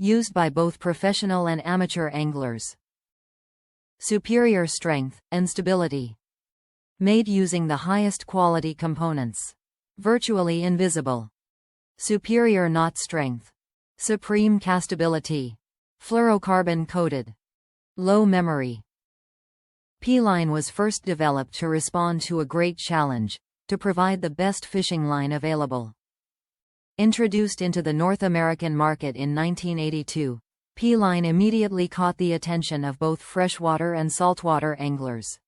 used by both professional and amateur anglers. Superior strength and stability. Made using the highest quality components. Virtually invisible. Superior knot strength. Supreme castability. Fluorocarbon coated. Low memory. P-line was first developed to respond to a great challenge, to provide the best fishing line available. Introduced into the North American market in 1982, P-line immediately caught the attention of both freshwater and saltwater anglers.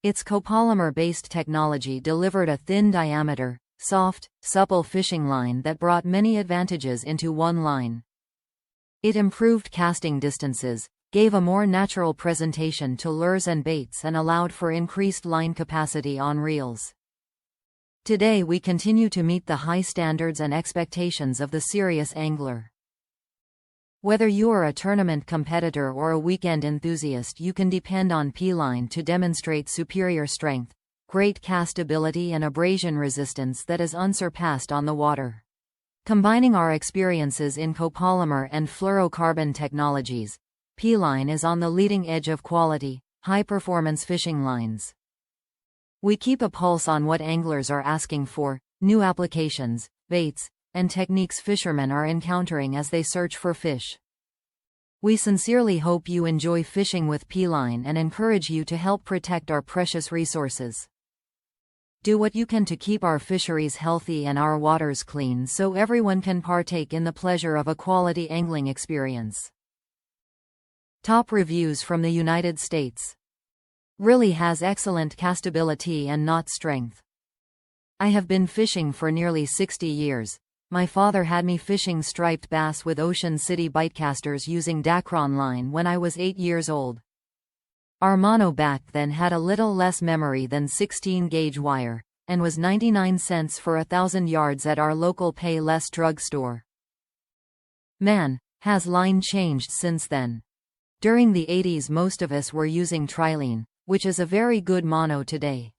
Its copolymer-based technology delivered a thin diameter, soft, supple fishing line that brought many advantages into one line. It improved casting distances, gave a more natural presentation to lures and baits, and allowed for increased line capacity on reels. Today we continue to meet the high standards and expectations of the serious angler. Whether you are a tournament competitor or a weekend enthusiast, you can depend on P-line to demonstrate superior strength, great castability and abrasion resistance that is unsurpassed on the water. Combining our experiences in copolymer and fluorocarbon technologies, P-line is on the leading edge of quality, high-performance fishing lines. We keep a pulse on what anglers are asking for, new applications, baits, and techniques fishermen are encountering as they search for fish. We sincerely hope you enjoy fishing with P-line and encourage you to help protect our precious resources. Do what you can to keep our fisheries healthy and our waters clean so everyone can partake in the pleasure of a quality angling experience. Top reviews from the United States. Really has excellent castability and knot strength. I have been fishing for nearly 60 years. My father had me fishing striped bass with Ocean City bitecasters using Dacron line when I was 8 years old. Our mono back then had a little less memory than 16-gauge wire, and was 99 cents for 1,000 yards at our local Pay Less drugstore. Man, has line changed since then. During the 80s most of us were using trilene, which is a very good mono today.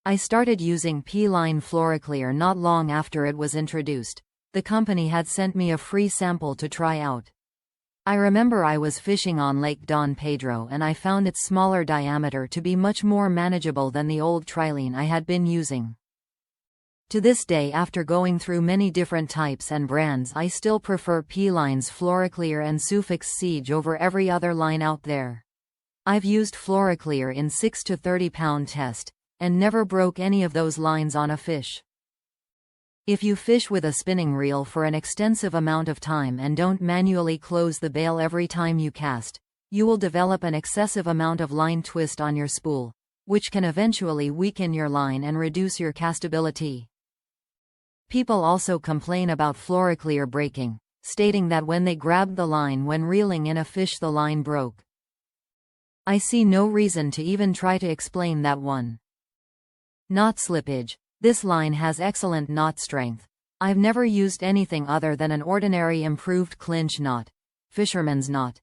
I started using P-line Floroclear not long after it was introduced. The company had sent me a free sample to try out. I remember I was fishing on Lake Don Pedro and I found its smaller diameter to be much more manageable than the old trilene I had been using. To this day, after going through many different types and brands, I still prefer P-line's Floroclear and Suffix Siege over every other line out there. I've used Floroclear in 6 to 30 pound test, and never broke any of those lines on a fish. If you fish with a spinning reel for an extensive amount of time and don't manually close the bail every time you cast, you will develop an excessive amount of line twist on your spool, which can eventually weaken your line and reduce your castability. People also complain about Floroclear breaking, stating that when they grabbed the line when reeling in a fish the line broke. I see no reason to even try to explain that one. Knot slippage. This line has excellent knot strength. I've never used anything other than an ordinary improved clinch knot, fisherman's knot,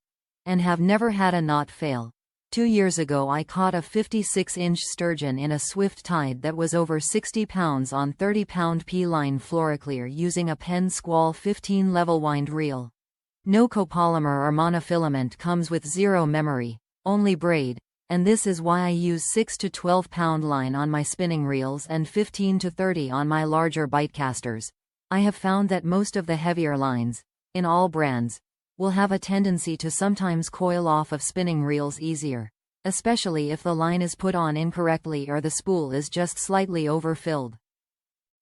and have never had a knot fail. 2 years ago I caught a 56-inch sturgeon in a swift tide that was over 60 pounds on 30-pound P-line Floroclear using a Penn Squall 15 level wind reel. No copolymer or monofilament, comes with zero memory, only braid, and this is why I use 6 to 12 pound line on my spinning reels and 15 to 30 on my larger bitecasters. I have found that most of the heavier lines, in all brands, will have a tendency to sometimes coil off of spinning reels easier, especially if the line is put on incorrectly or the spool is just slightly overfilled.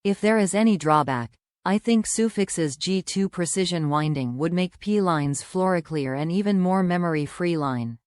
If there is any drawback, I think Suffix's G2 precision winding would make P-line's Floroclear an even more memory-free line.